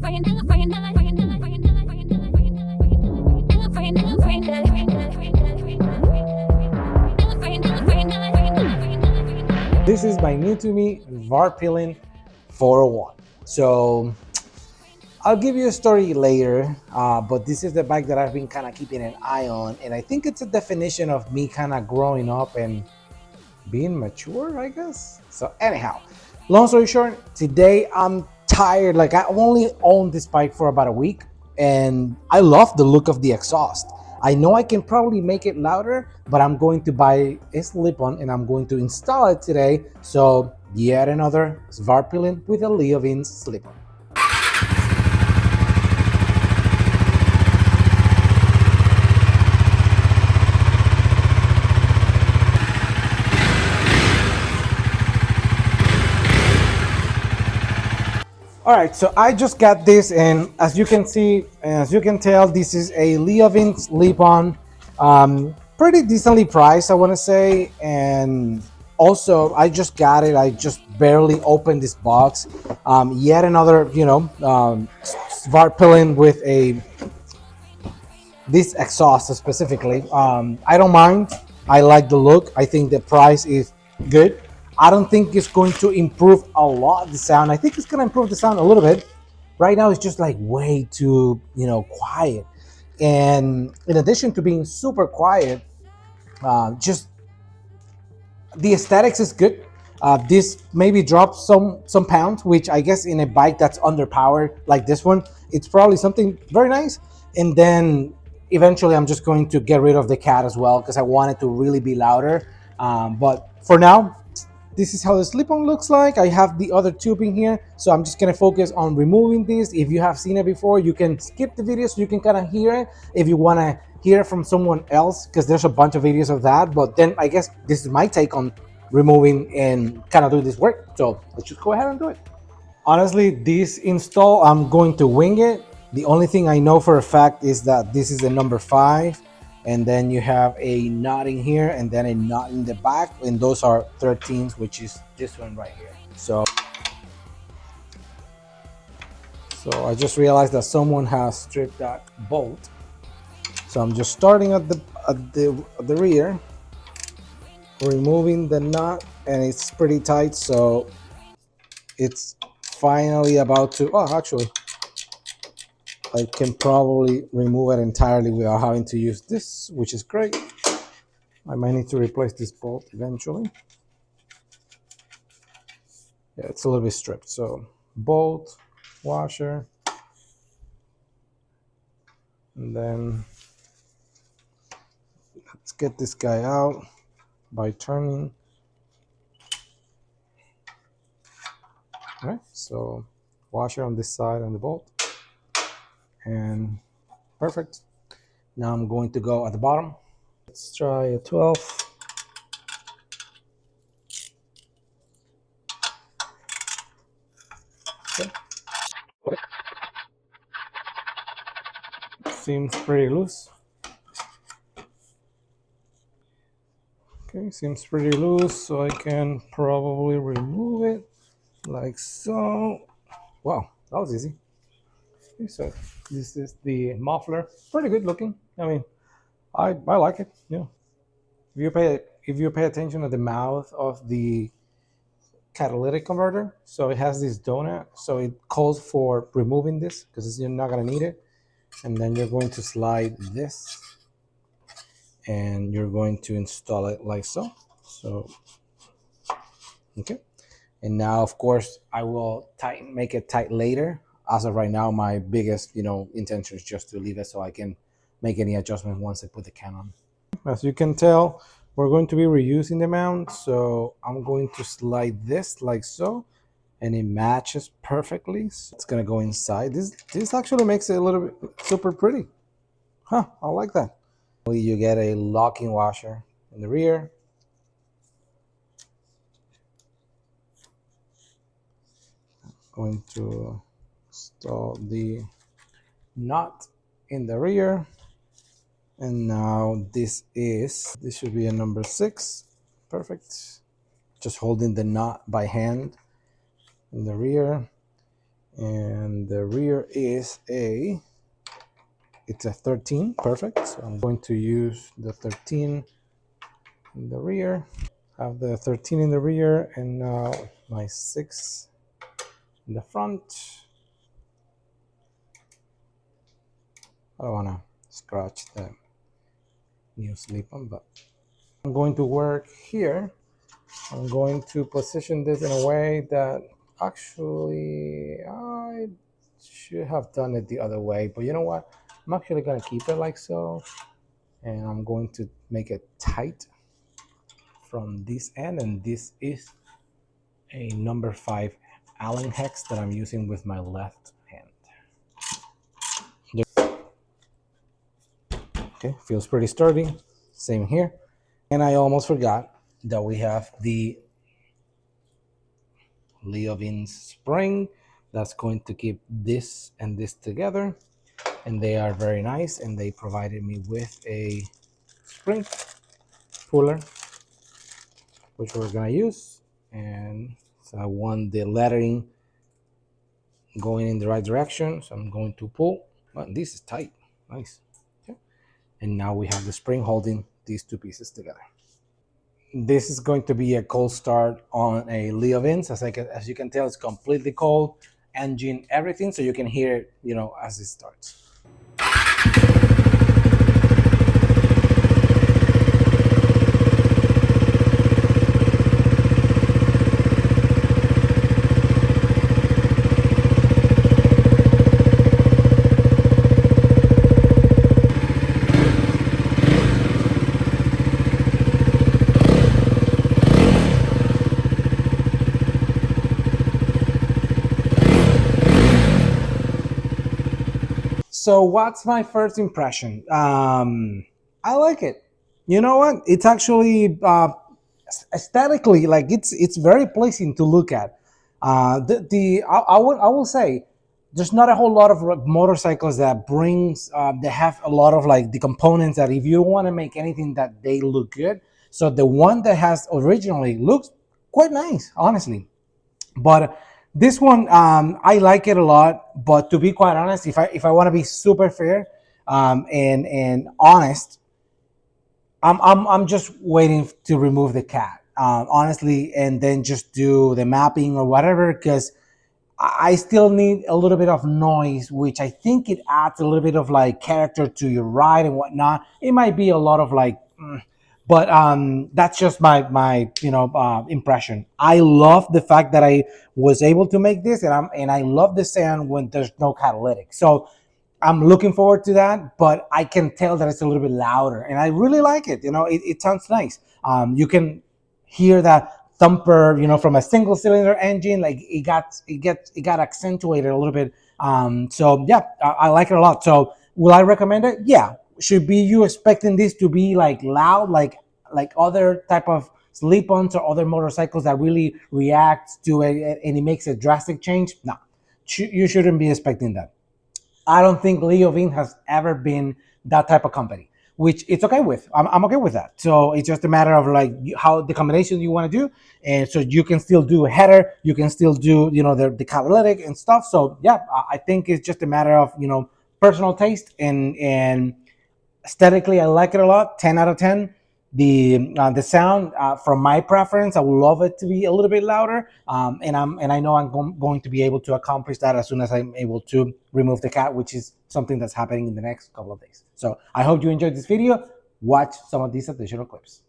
This is my new to me Svartpilen 401. So I'll give you a story later, but this is the bike that I've been kind of keeping an eye on, and I think it's a definition of me kind of growing up and being mature, I guess. So anyhow, long story short, today I'm tired. Like I've only owned this bike for about a week, and I love the look of the exhaust. I know I can probably make it louder, but I'm going to buy a slip-on and I'm going to install it today. So yet another Svartpilen with a Leovins slip-on. All right, so I just got this, and as you can see, as you can tell, this is a Leovin slip-on, pretty decently priced, I want to say. And also, I just got it. I just barely opened this box. Yet another, Svartpilen with a this exhaust specifically. I don't mind. I like the look. I think the price is good. I don't think it's going to improve a lot the sound. I think it's going to improve the sound a little bit. Right now, it's just like way too, quiet. And in addition to being super quiet, just the aesthetics is good. This maybe drops some pounds, which I guess in a bike that's underpowered like this one, it's probably something very nice. And then eventually, I'm just going to get rid of the cat as well because I want it to really be louder. But for now, this is how the slip-on looks like. I have the other tubing here, so I'm just gonna focus on removing this. If you have seen it before, you can skip the video so you can kind of hear it if you want to hear it from someone else, because there's a bunch of videos of that. But then I guess this is my take on removing and kind of do this work. So let's just go ahead and do it. Honestly, this install, I'm going to wing it. The only thing I know for a fact is that this is the number 5. And then you have a knot in here and then a knot in the back, and those are 13s, which is this one right here. So I just realized that someone has stripped that bolt. So I'm just starting at the rear, removing the knot, and it's pretty tight, so it's finally about to, oh, actually I can probably remove it entirely without having to use this, which is great. I might need to replace this bolt eventually. Yeah, it's a little bit stripped. So bolt, washer, and then let's get this guy out by turning. All right, so washer on this side and the bolt. And perfect. Now I'm going to go at the bottom. Let's try a 12. Okay. Seems pretty loose. Okay, seems pretty loose, so I can probably remove it like so. Wow, that was easy. Okay, so this is the muffler. Pretty good looking. I mean, I like it. Yeah. If you pay attention to the mouth of the catalytic converter, so it has this donut, so it calls for removing this because you're not gonna need it. And then you're going to slide this, and you're going to install it like so. So okay. And now, of course, I will make it tight later. As of right now, my biggest, intention is just to leave it so I can make any adjustment once I put the can on. As you can tell, we're going to be reusing the mount, so I'm going to slide this like so, and it matches perfectly. So it's gonna go inside. This actually makes it a little bit super pretty. Huh, I like that. You get a locking washer in the rear. Going to install the knot in the rear, and now this should be a number 6. Perfect. Just holding the knot by hand in the rear, And the rear is it's a 13, perfect. So I'm going to use the 13 in the rear. Have the 13 in the rear, and now my 6 in the front. I don't want to scratch the new slip on, but I'm going to work here. I'm going to position this in a way that actually I should have done it the other way, but you know what? I'm actually going to keep it like so, and I'm going to make it tight from this end, and this is a number 5 Allen hex that I'm using with my left hand. Okay, feels pretty sturdy. Same here. And I almost forgot that we have the Leovin spring that's going to keep this and this together, and they are very nice, and they provided me with a spring puller which we're gonna use. And so I want the lettering going in the right direction, so I'm going to pull. Well, this is tight, nice. Okay. And now we have the spring holding these two pieces together. This is going to be a cold start on a Leovins. As you can tell, it's completely cold, engine, everything, so you can hear it, as it starts. So what's my first impression? I like it. You know what? It's actually aesthetically, like, it's very pleasing to look at. I will say there's not a whole lot of motorcycles that have a lot of like the components that if you want to make anything that they look good. So the one that has originally looks quite nice, honestly. But this one, I like it a lot. But to be quite honest, if I want to be super fair, and honest, I'm just waiting to remove the cat, honestly, and then just do the mapping or whatever, because I still need a little bit of noise, which I think it adds a little bit of like character to your ride and whatnot. It might be a lot of like, but that's just my impression. I love the fact that I was able to make this, and I love the sound when there's no catalytic. So I'm looking forward to that, but I can tell that it's a little bit louder, and I really like it. It sounds nice. You can hear that thumper, from a single cylinder engine. Like it got accentuated a little bit. So yeah, I like it a lot. So will I recommend it? Yeah. Should be you expecting this to be like loud, like other type of slip-ons or other motorcycles that really react to it and it makes a drastic change? No, you shouldn't be expecting that. I don't think Leovin has ever been that type of company, which it's okay with. I'm okay with that. So it's just a matter of like how the combination you want to do, and so you can still do a header, you can still do the catalytic and stuff. So yeah, I think it's just a matter of personal taste, and aesthetically, I like it a lot. 10 out of 10. The sound, from my preference, I would love it to be a little bit louder. And I know I'm going to be able to accomplish that as soon as I'm able to remove the cat, which is something that's happening in the next couple of days. So I hope you enjoyed this video. Watch some of these additional clips.